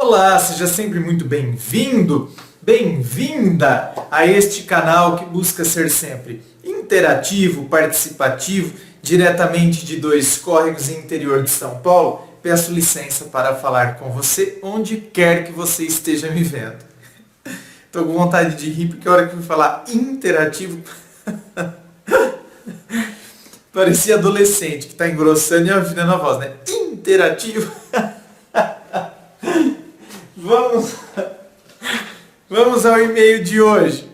Olá, seja sempre muito bem-vindo, bem-vinda a este canal que busca ser sempre interativo, participativo, diretamente de Dois Córregos, interior de São Paulo. Peço licença para falar com você onde quer que você esteja me vendo. Estou com vontade de rir porque a hora que eu falar interativo parecia adolescente que está engrossando e afinando a voz, né? Interativo. Vamos ao e-mail de hoje.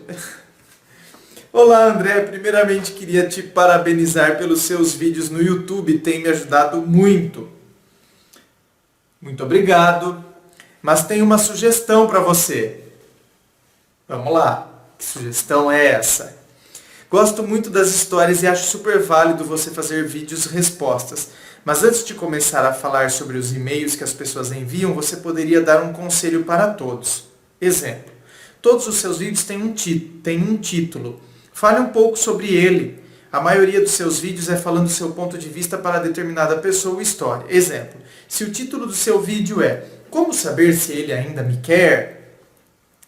Olá, André. Primeiramente queria te parabenizar pelos seus vídeos no YouTube. Tem me ajudado muito. Muito obrigado. Mas tenho uma sugestão para você. Vamos lá. Que sugestão é essa? Gosto muito das histórias e acho super válido você fazer vídeos respostas. Mas antes de começar a falar sobre os e-mails que as pessoas enviam, você poderia dar um conselho para todos. Exemplo. Todos os seus vídeos têm um título. Fale um pouco sobre ele. A maioria dos seus vídeos é falando seu ponto de vista para determinada pessoa ou história. Exemplo. Se o título do seu vídeo é Como saber se ele ainda me quer?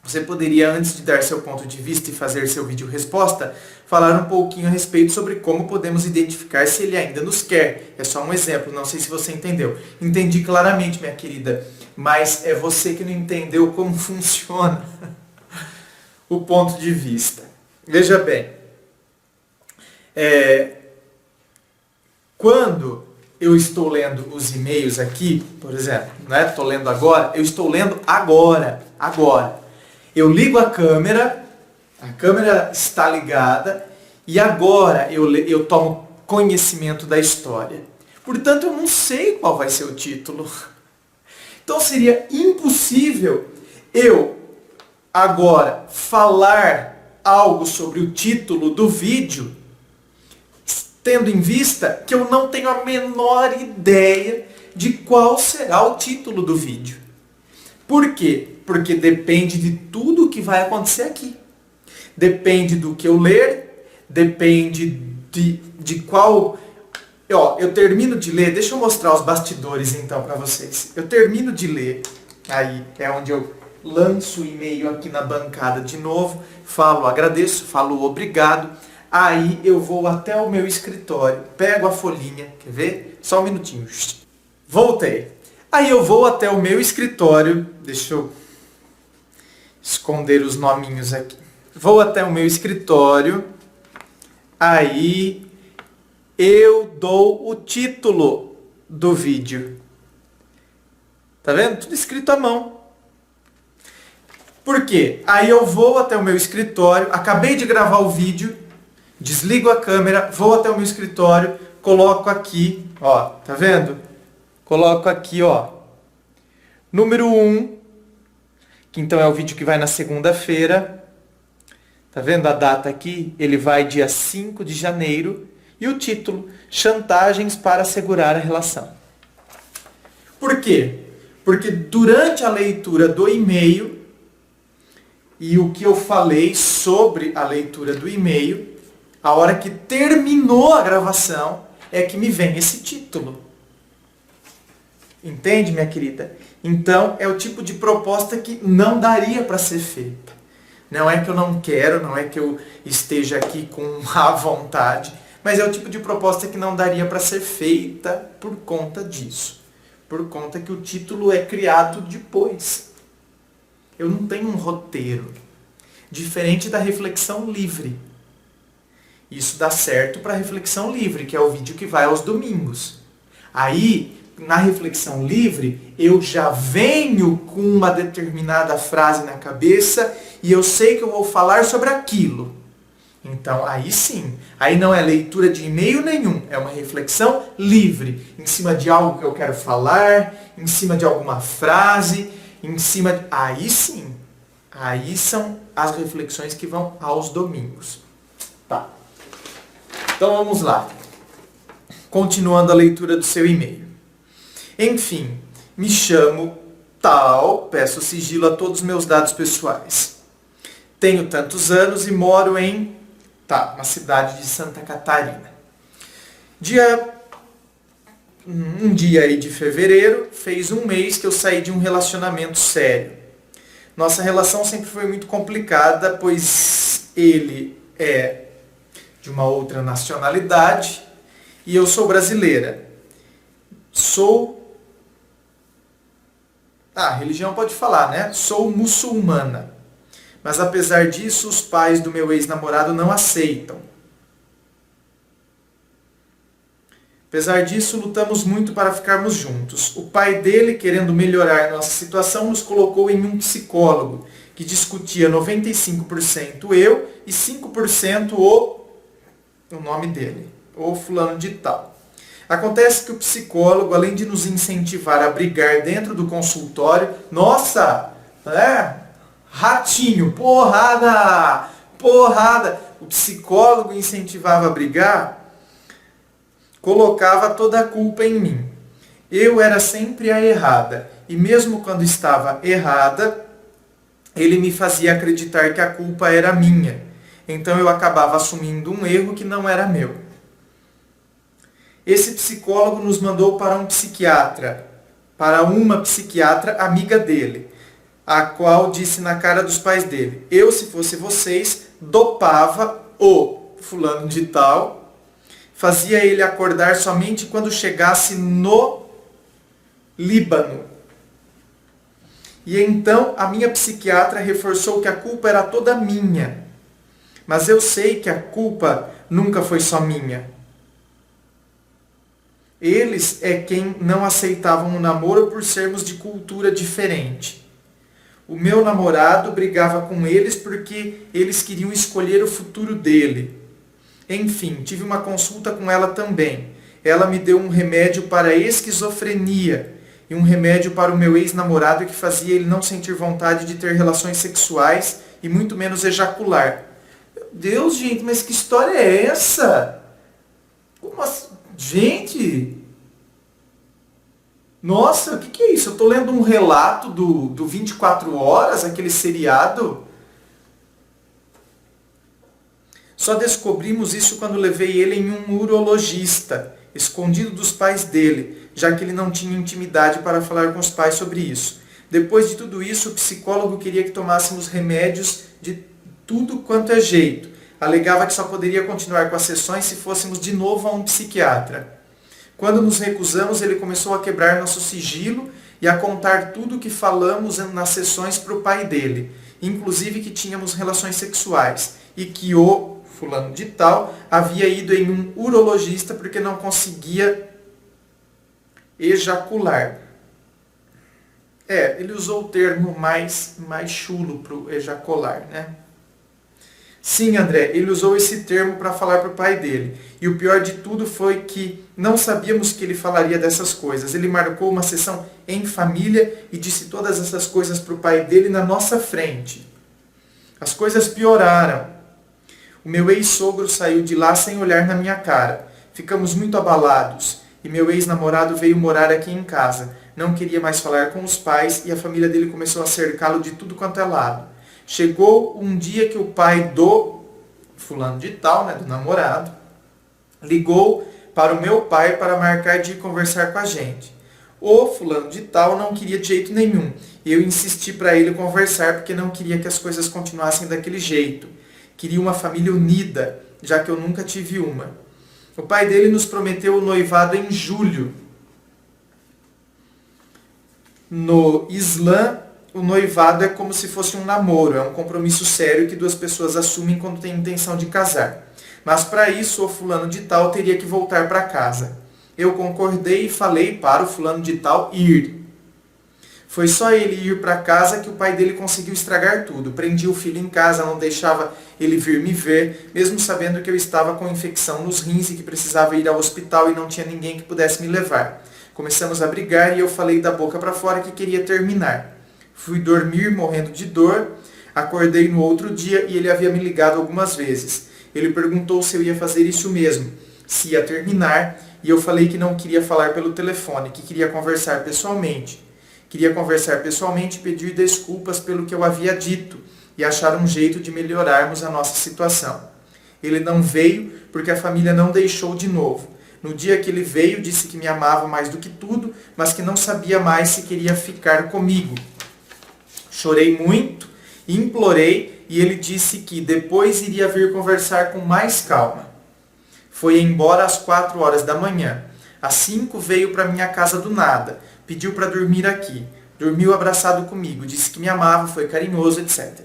Você poderia, antes de dar seu ponto de vista e fazer seu vídeo resposta, falar um pouquinho a respeito sobre como podemos identificar se ele ainda nos quer. É só um exemplo, não sei se você entendeu. Entendi claramente, minha querida, mas é você que não entendeu como funciona o ponto de vista. Veja bem, quando eu estou lendo os e-mails aqui, por exemplo, não é? Estou lendo agora, eu estou lendo agora. Eu ligo a câmera está ligada e agora eu tomo conhecimento da história. Portanto, eu não sei qual vai ser o título. Então seria impossível eu agora falar algo sobre o título do vídeo, tendo em vista que eu não tenho a menor ideia de qual será o título do vídeo. Por quê? Porque depende de tudo que vai acontecer aqui. Depende do que eu ler, depende de qual... eu termino de ler, deixa eu mostrar os bastidores então para vocês. Eu termino de ler, aí é onde eu lanço o e-mail aqui na bancada de novo, falo agradeço, falo obrigado, aí eu vou até o meu escritório, pego a folhinha, quer ver? Só um minutinho. Voltei. Aí eu vou até o meu escritório, deixa eu esconder os nominhos aqui. Vou até o meu escritório, aí eu dou o título do vídeo. Tá vendo? Tudo escrito à mão. Por quê? Aí eu vou até o meu escritório, acabei de gravar o vídeo, desligo a câmera, vou até o meu escritório, coloco aqui, ó, tá vendo? Coloco aqui, ó, número 1, que então é o vídeo que vai na segunda-feira. Tá vendo a data aqui? Ele vai dia 5 de janeiro. E o título, Chantagens para Segurar a Relação. Por quê? Porque durante a leitura do e-mail, e o que eu falei sobre a leitura do e-mail, a hora que terminou a gravação, é que me vem esse título. Entende, minha querida? Então, é o tipo de proposta que não daria para ser feita. Não é que eu não quero, não é que eu esteja aqui com má vontade, mas é o tipo de proposta que não daria para ser feita por conta disso. Por conta que o título é criado depois. Eu não tenho um roteiro. Diferente da reflexão livre. Isso dá certo para a reflexão livre, que é o vídeo que vai aos domingos. Aí, na reflexão livre, eu já venho com uma determinada frase na cabeça e eu sei que eu vou falar sobre aquilo. Então, aí sim, aí não é leitura de e-mail nenhum, é uma reflexão livre, em cima de algo que eu quero falar, em cima de alguma frase, em cima de... Aí sim, aí são as reflexões que vão aos domingos. Tá. Então vamos lá. Continuando a leitura do seu e-mail. Enfim, me chamo tal, peço sigilo a todos os meus dados pessoais. Tenho tantos anos e moro em, uma cidade de Santa Catarina. Dia um dia aí de fevereiro, fez um mês que eu saí de um relacionamento sério. Nossa relação sempre foi muito complicada, pois ele é de uma outra nacionalidade e eu sou brasileira. Religião pode falar, né? Sou muçulmana. Mas apesar disso, os pais do meu ex-namorado não aceitam. Apesar disso, lutamos muito para ficarmos juntos. O pai dele, querendo melhorar nossa situação, nos colocou em um psicólogo, que discutia 95% eu e 5% o nome dele, ou fulano de tal. Acontece que o psicólogo, além de nos incentivar a brigar dentro do consultório, ratinho, porrada, o psicólogo incentivava a brigar, colocava toda a culpa em mim. Eu era sempre a errada, e mesmo quando estava errada, ele me fazia acreditar que a culpa era minha. Então eu acabava assumindo um erro que não era meu. Esse psicólogo nos mandou para uma psiquiatra amiga dele, a qual disse na cara dos pais dele: eu, se fosse vocês, dopava o fulano de tal, fazia ele acordar somente quando chegasse no Líbano. E então a minha psiquiatra reforçou que a culpa era toda minha. Mas eu sei que a culpa nunca foi só minha. Eles é quem não aceitavam o namoro por sermos de cultura diferente. O meu namorado brigava com eles porque eles queriam escolher o futuro dele. Enfim, tive uma consulta com ela também. Ela me deu um remédio para a esquizofrenia e um remédio para o meu ex-namorado que fazia ele não sentir vontade de ter relações sexuais e muito menos ejacular. Meu Deus, gente, mas que história é essa? Como assim? Gente! Nossa, o que é isso? Eu estou lendo um relato do 24 Horas, aquele seriado. Só descobrimos isso quando levei ele em um urologista, escondido dos pais dele, já que ele não tinha intimidade para falar com os pais sobre isso. Depois de tudo isso, o psicólogo queria que tomássemos remédios de tudo quanto é jeito. Alegava que só poderia continuar com as sessões se fôssemos de novo a um psiquiatra. Quando nos recusamos, ele começou a quebrar nosso sigilo e a contar tudo o que falamos nas sessões para o pai dele, inclusive que tínhamos relações sexuais e que o fulano de tal havia ido em um urologista porque não conseguia ejacular. Ele usou o termo mais chulo para o ejacular, né? Sim, André, ele usou esse termo para falar para o pai dele. E o pior de tudo foi que não sabíamos que ele falaria dessas coisas. Ele marcou uma sessão em família e disse todas essas coisas para o pai dele na nossa frente. As coisas pioraram. O meu ex-sogro saiu de lá sem olhar na minha cara. Ficamos muito abalados. E meu ex-namorado veio morar aqui em casa. Não queria mais falar com os pais e a família dele começou a cercá-lo de tudo quanto é lado. Chegou um dia que o pai do fulano de tal, do namorado, ligou para o meu pai para marcar de ir conversar com a gente. O fulano de tal não queria de jeito nenhum. E eu insisti para ele conversar porque não queria que as coisas continuassem daquele jeito. Queria uma família unida, já que eu nunca tive uma. O pai dele nos prometeu o noivado em julho. No Islã, o noivado é como se fosse um namoro, é um compromisso sério que duas pessoas assumem quando têm intenção de casar. Mas para isso, o fulano de tal teria que voltar para casa. Eu concordei e falei para o fulano de tal ir. Foi só ele ir para casa que o pai dele conseguiu estragar tudo. Prendia o filho em casa, não deixava ele vir me ver, mesmo sabendo que eu estava com infecção nos rins e que precisava ir ao hospital e não tinha ninguém que pudesse me levar. Começamos a brigar e eu falei da boca para fora que queria terminar. Fui dormir morrendo de dor, acordei no outro dia e ele havia me ligado algumas vezes. Ele perguntou se eu ia fazer isso mesmo, se ia terminar, e eu falei que não queria falar pelo telefone, que queria conversar pessoalmente. Queria conversar pessoalmente e pedir desculpas pelo que eu havia dito e achar um jeito de melhorarmos a nossa situação. Ele não veio porque a família não deixou de novo. No dia que ele veio, disse que me amava mais do que tudo, mas que não sabia mais se queria ficar comigo. Chorei muito, implorei, e ele disse que depois iria vir conversar com mais calma. Foi embora às 4 horas da manhã. Às 5 veio para minha casa do nada. Pediu para dormir aqui. Dormiu abraçado comigo. Disse que me amava, foi carinhoso, etc.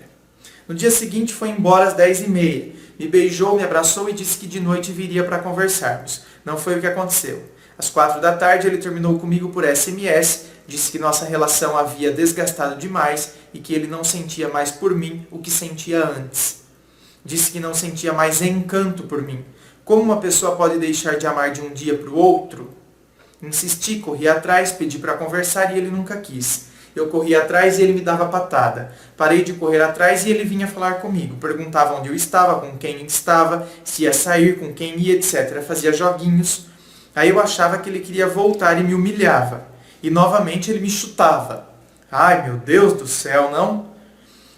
No dia seguinte foi embora às 10h30. Me beijou, me abraçou e disse que de noite viria para conversarmos. Não foi o que aconteceu. Às 4 da tarde ele terminou comigo por SMS. Disse que nossa relação havia desgastado demais e que ele não sentia mais por mim o que sentia antes. Disse que não sentia mais encanto por mim. Como uma pessoa pode deixar de amar de um dia para o outro? Insisti, corri atrás, pedi para conversar e ele nunca quis. Eu corri atrás e ele me dava patada. Parei de correr atrás e ele vinha falar comigo. Perguntava onde eu estava, com quem estava, se ia sair, com quem ia, etc. Fazia joguinhos. Aí eu achava que ele queria voltar e me humilhava. E novamente ele me chutava. Ai, meu Deus do céu, não?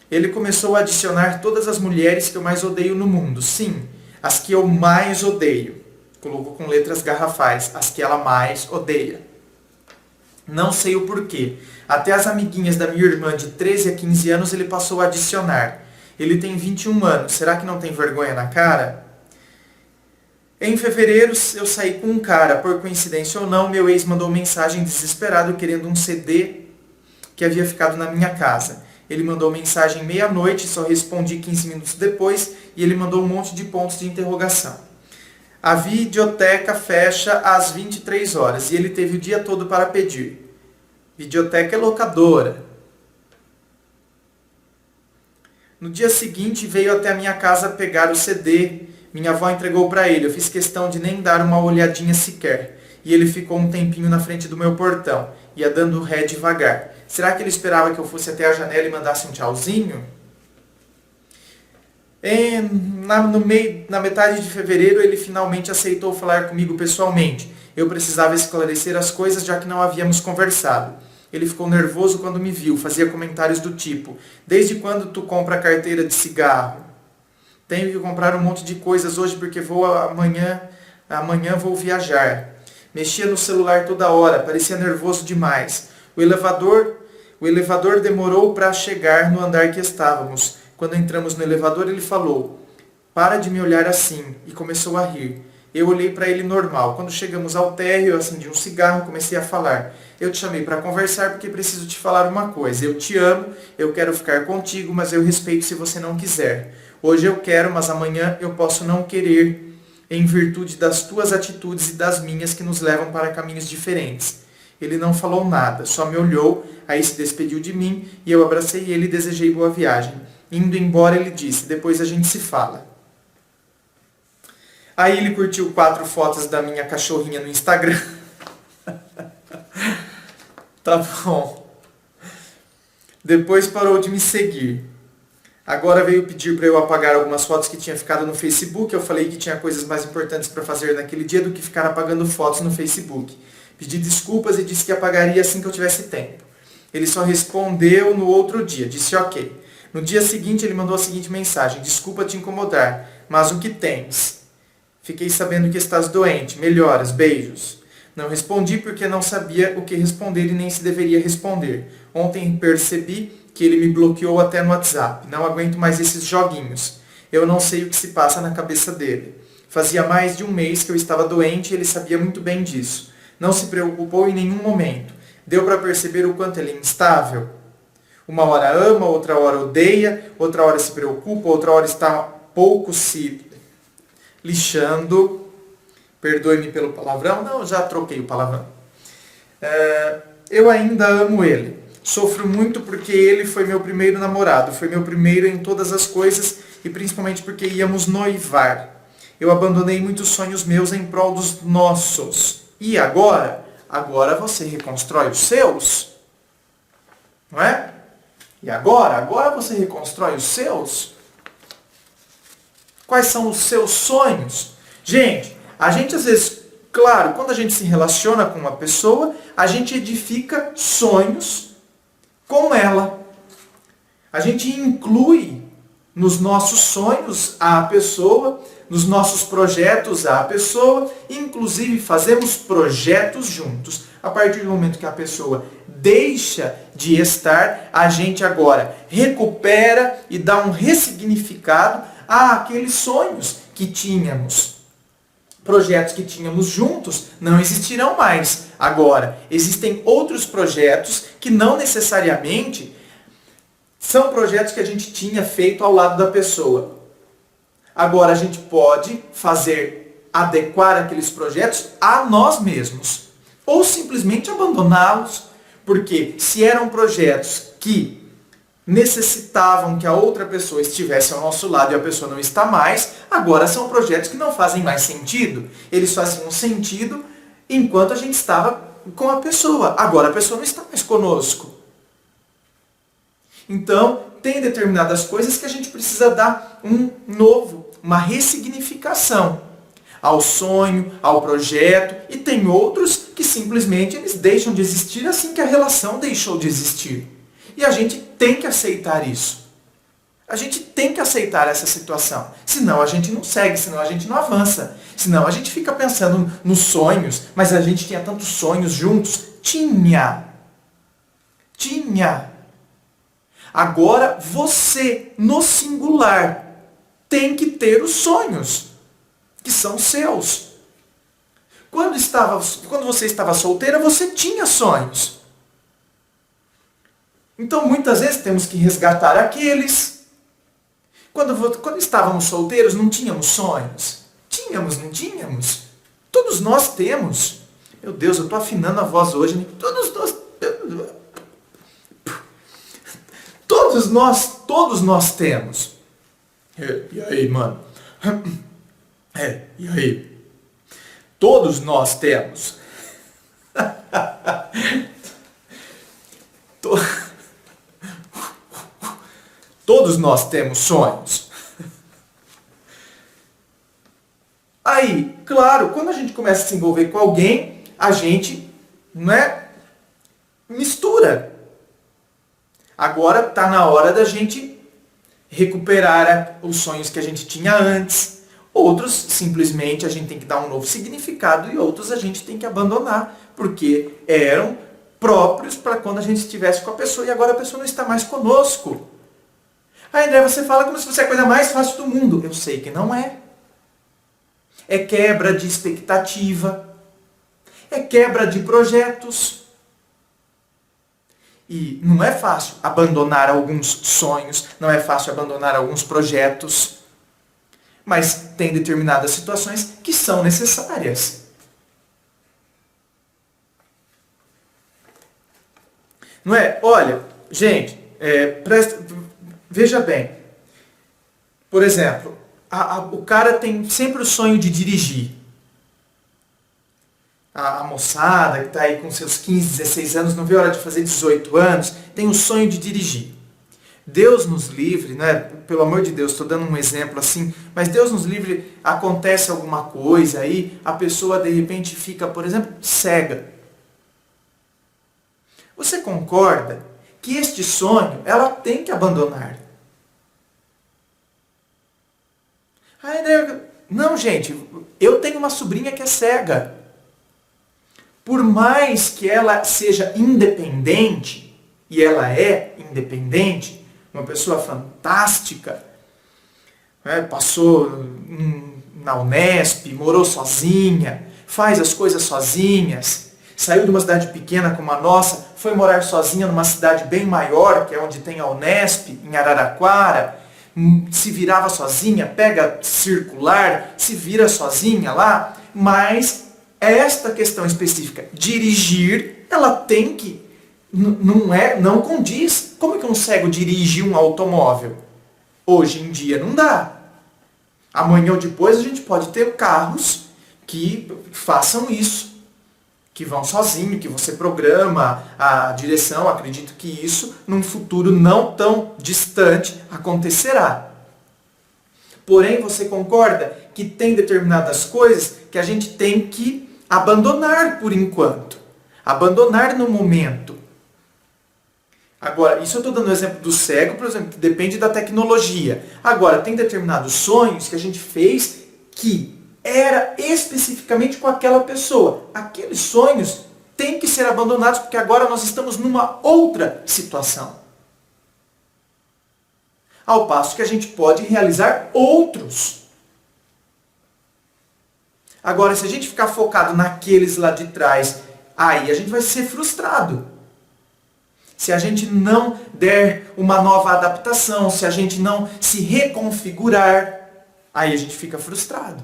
Ele começou a adicionar todas as mulheres que eu mais odeio no mundo. Sim, as que eu mais odeio. Colocou com letras garrafais. As que ela mais odeia. Não sei o porquê. Até as amiguinhas da minha irmã de 13 a 15 anos ele passou a adicionar. Ele tem 21 anos. Será que não tem vergonha na cara? Em fevereiro eu saí com um cara. Por coincidência ou não, meu ex mandou mensagem desesperado querendo um CD que havia ficado na minha casa. Ele mandou mensagem meia-noite, só respondi 15 minutos depois e ele mandou um monte de pontos de interrogação. A videoteca fecha às 23 horas e ele teve o dia todo para pedir. Videoteca é locadora. No dia seguinte veio até a minha casa pegar o CD. Minha avó entregou para ele. Eu fiz questão de nem dar uma olhadinha sequer. E ele ficou um tempinho na frente do meu portão. Ia dando ré devagar. Será que ele esperava que eu fosse até a janela e mandasse um tchauzinho? Na metade de fevereiro ele finalmente aceitou falar comigo pessoalmente. Eu precisava esclarecer as coisas já que não havíamos conversado. Ele ficou nervoso quando me viu, fazia comentários do tipo: desde quando tu compra carteira de cigarro? Tenho que comprar um monte de coisas hoje porque amanhã vou viajar. Mexia no celular toda hora, parecia nervoso demais. O elevador demorou para chegar no andar que estávamos. Quando entramos no elevador, ele falou: para de me olhar assim, e começou a rir. Eu olhei para ele normal. Quando chegamos ao térreo, eu acendi um cigarro e comecei a falar. Eu te chamei para conversar porque preciso te falar uma coisa. Eu te amo, eu quero ficar contigo, mas eu respeito se você não quiser. Hoje eu quero, mas amanhã eu posso não querer, em virtude das tuas atitudes e das minhas que nos levam para caminhos diferentes. Ele não falou nada, só me olhou, aí se despediu de mim e eu abracei ele e desejei boa viagem. Indo embora ele disse: depois a gente se fala. Aí ele curtiu 4 fotos da minha cachorrinha no Instagram. Tá bom. Depois parou de me seguir. Agora veio pedir para eu apagar algumas fotos que tinha ficado no Facebook. Eu falei que tinha coisas mais importantes para fazer naquele dia do que ficar apagando fotos no Facebook. Pedi desculpas e disse que apagaria assim que eu tivesse tempo. Ele só respondeu no outro dia, disse ok. No dia seguinte ele mandou a seguinte mensagem: desculpa te incomodar, mas o que tens? Fiquei sabendo que estás doente, melhoras, beijos. Não respondi porque não sabia o que responder e nem se deveria responder. Ontem percebi que ele me bloqueou até no WhatsApp. Não aguento mais esses joguinhos. Eu não sei o que se passa na cabeça dele. Fazia mais de um mês que eu estava doente e ele sabia muito bem disso. Não se preocupou em nenhum momento. Deu para perceber o quanto ele é instável? Uma hora ama, outra hora odeia, outra hora se preocupa, outra hora está pouco se lixando. Perdoe-me pelo palavrão. Não, já troquei o palavrão. Eu ainda amo ele. Sofro muito porque ele foi meu primeiro namorado. Foi meu primeiro em todas as coisas e principalmente porque íamos noivar. Eu abandonei muitos sonhos meus em prol dos nossos. E agora? Agora você reconstrói os seus? Não é? E agora? Agora você reconstrói os seus? Quais são os seus sonhos? Gente, a gente às vezes, claro, quando a gente se relaciona com uma pessoa, a gente edifica sonhos com ela. A gente inclui nos nossos sonhos à pessoa, nos nossos projetos à pessoa, inclusive fazemos projetos juntos. A partir do momento que a pessoa deixa de estar, a gente agora recupera e dá um ressignificado àqueles sonhos que tínhamos. Projetos que tínhamos juntos não existirão mais. Agora, existem outros projetos que não necessariamente são projetos que a gente tinha feito ao lado da pessoa. Agora a gente pode adequar aqueles projetos a nós mesmos. Ou simplesmente abandoná-los. Porque se eram projetos que necessitavam que a outra pessoa estivesse ao nosso lado e a pessoa não está mais, agora são projetos que não fazem mais sentido. Eles faziam sentido enquanto a gente estava com a pessoa. Agora a pessoa não está mais conosco. Então, tem determinadas coisas que a gente precisa dar uma ressignificação ao sonho, ao projeto, e tem outros que simplesmente eles deixam de existir assim que a relação deixou de existir. E a gente tem que aceitar isso. A gente tem que aceitar essa situação. Senão a gente não segue, senão a gente não avança. Senão a gente fica pensando nos sonhos, mas a gente tinha tantos sonhos juntos. Tinha. Agora você, no singular, tem que ter os sonhos, que são seus. Quando você estava solteira, você tinha sonhos. Então, muitas vezes, temos que resgatar aqueles. Quando estávamos solteiros, não tínhamos sonhos? Tínhamos, não tínhamos? Todos nós temos. Meu Deus, eu estou afinando a voz hoje. Né? Todos nós temos. E aí, mano? E aí? Todos nós temos. Todos nós temos sonhos. Aí, claro, quando a gente começa a se envolver com alguém, a gente, mistura. Agora está na hora da gente recuperar os sonhos que a gente tinha antes. Outros, simplesmente, a gente tem que dar um novo significado e outros a gente tem que abandonar, porque eram próprios para quando a gente estivesse com a pessoa e agora a pessoa não está mais conosco. Ah, André, você fala como se fosse a coisa mais fácil do mundo. Eu sei que não é. É quebra de expectativa. É quebra de projetos. E não é fácil abandonar alguns sonhos, não é fácil abandonar alguns projetos. Mas tem determinadas situações que são necessárias. Não é? Olha, gente, veja bem. Por exemplo, o cara tem sempre o sonho de dirigir. A moçada que está aí com seus 15, 16 anos, não vê a hora de fazer 18 anos, tem o sonho de dirigir. Deus nos livre, pelo amor de Deus, estou dando um exemplo assim, mas Deus nos livre, acontece alguma coisa aí, a pessoa de repente fica, por exemplo, cega. Você concorda que este sonho ela tem que abandonar? Não, gente, eu tenho uma sobrinha que é cega. Por mais que ela seja independente, e ela é independente, uma pessoa fantástica, passou na Unesp, morou sozinha, faz as coisas sozinhas, saiu de uma cidade pequena como a nossa, foi morar sozinha numa cidade bem maior, que é onde tem a Unesp, em Araraquara, se virava sozinha, pega circular, se vira sozinha lá, mas esta questão específica, dirigir, ela tem que, não condiz. Como que um cego dirige um automóvel? Hoje em dia não dá. Amanhã ou depois a gente pode ter carros que façam isso, que vão sozinho, que você programa a direção. Acredito que isso, num futuro não tão distante, acontecerá. Porém, você concorda que tem determinadas coisas que a gente tem que abandonar por enquanto. Abandonar no momento. Agora, isso eu estou dando o exemplo do cego, por exemplo, que depende da tecnologia. Agora, tem determinados sonhos que a gente fez que era especificamente com aquela pessoa. Aqueles sonhos têm que ser abandonados porque agora nós estamos numa outra situação. Ao passo que a gente pode realizar outros. Agora, se a gente ficar focado naqueles lá de trás, aí a gente vai ser frustrado. Se a gente não der uma nova adaptação, se a gente não se reconfigurar, aí a gente fica frustrado.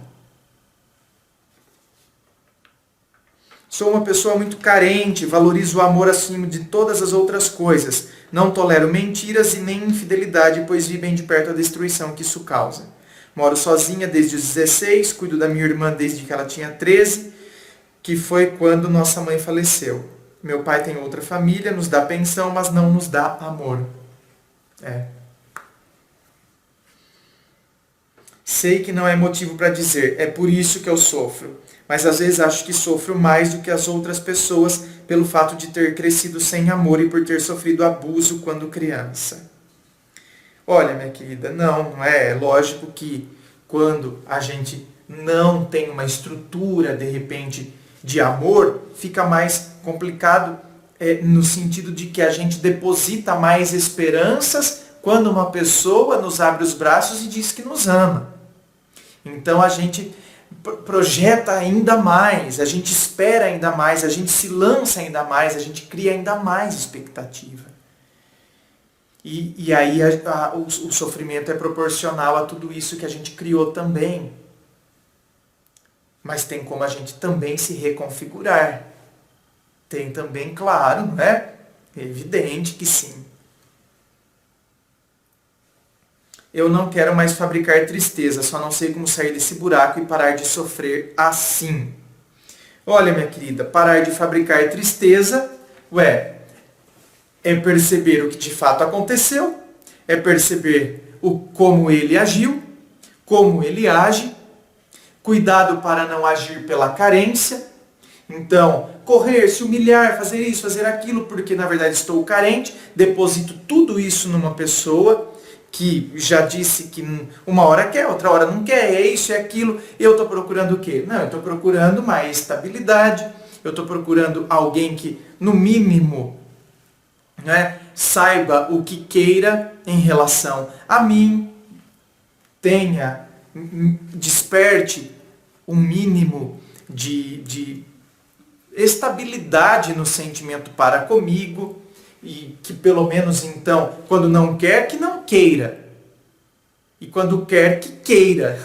Sou uma pessoa muito carente, valorizo o amor acima de todas as outras coisas. Não tolero mentiras e nem infidelidade, pois vi bem de perto a destruição que isso causa. Moro sozinha desde os 16, cuido da minha irmã desde que ela tinha 13, que foi quando nossa mãe faleceu. Meu pai tem outra família, nos dá pensão, mas não nos dá amor. Sei que não é motivo para dizer, é por isso que eu sofro. Mas às vezes acho que sofro mais do que as outras pessoas pelo fato de ter crescido sem amor e por ter sofrido abuso quando criança. Olha, minha querida, não é. É lógico que quando a gente não tem uma estrutura, de repente, de amor, fica mais complicado no sentido de que a gente deposita mais esperanças quando uma pessoa nos abre os braços e diz que nos ama. Então a gente projeta ainda mais, a gente espera ainda mais, a gente se lança ainda mais, a gente cria ainda mais expectativa. E aí o sofrimento é proporcional a tudo isso que a gente criou também. Mas tem como a gente também se reconfigurar. Tem também, claro, né? É evidente que sim. Eu não quero mais fabricar tristeza, só não sei como sair desse buraco e parar de sofrer assim. Olha, minha querida, parar de fabricar tristeza, é perceber o que de fato aconteceu, é perceber como ele agiu, como ele age, cuidado para não agir pela carência. Então, correr, se humilhar, fazer isso, fazer aquilo, porque na verdade estou carente, deposito tudo isso numa pessoa que já disse que uma hora quer, outra hora não quer, é isso, é aquilo. Eu estou procurando o quê? Não, eu estou procurando mais estabilidade, eu estou procurando alguém que, no mínimo, saiba o que queira em relação a mim, desperte um mínimo de estabilidade no sentimento para comigo, e que pelo menos então, quando não quer, que não queira. E quando quer, que queira.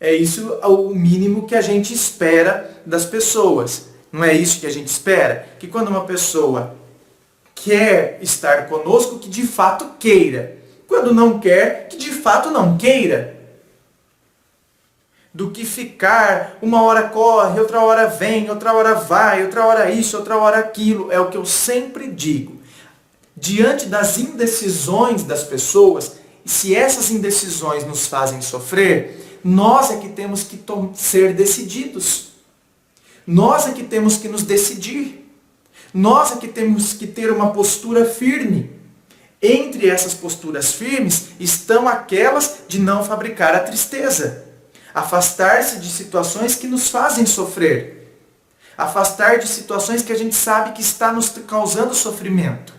É isso o mínimo que a gente espera das pessoas. Não é isso que a gente espera? Que quando uma pessoa quer estar conosco, que de fato queira. Quando não quer, que de fato não queira. Do que ficar, uma hora corre, outra hora vem, outra hora vai, outra hora isso, outra hora aquilo. É o que eu sempre digo. Diante das indecisões das pessoas, se essas indecisões nos fazem sofrer, nós é que temos que ser decididos. Nós é que temos que nos decidir. Nós é que temos que ter uma postura firme. Entre essas posturas firmes estão aquelas de não fabricar a tristeza. Afastar-se de situações que nos fazem sofrer. Afastar de situações que a gente sabe que está nos causando sofrimento.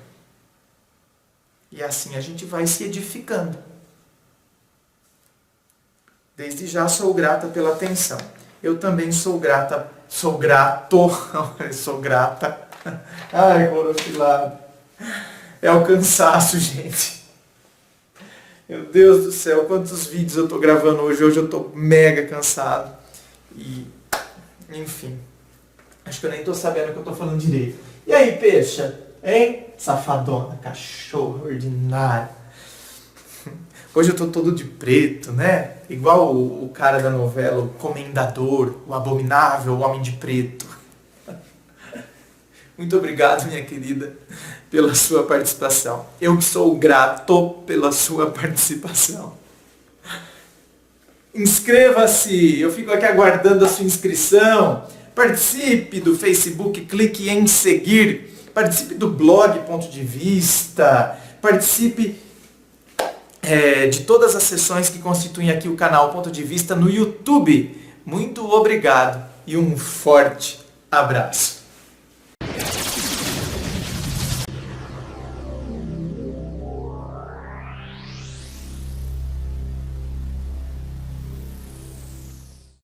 E assim a gente vai se edificando. Desde já sou grata pela atenção. Eu também sou grata, sou grato, sou grata. Ai, clorofilado. É o cansaço, gente. Meu Deus do céu, quantos vídeos eu estou gravando hoje. Hoje eu estou mega cansado. E, enfim. Acho que eu nem estou sabendo o que eu estou falando direito. E aí, peixe? Hein? Safadona, cachorro ordinário. Hoje eu estou todo de preto, né? Igual o cara da novela, o Comendador, o Abominável, o Homem de Preto. Muito obrigado, minha querida, pela sua participação. Eu que sou grato pela sua participação. Inscreva-se, eu fico aqui aguardando a sua inscrição. Participe do Facebook, clique em seguir. Participe do blog Ponto de Vista. Participe de todas as sessões que constituem aqui o canal Ponto de Vista no YouTube. Muito obrigado e um forte abraço.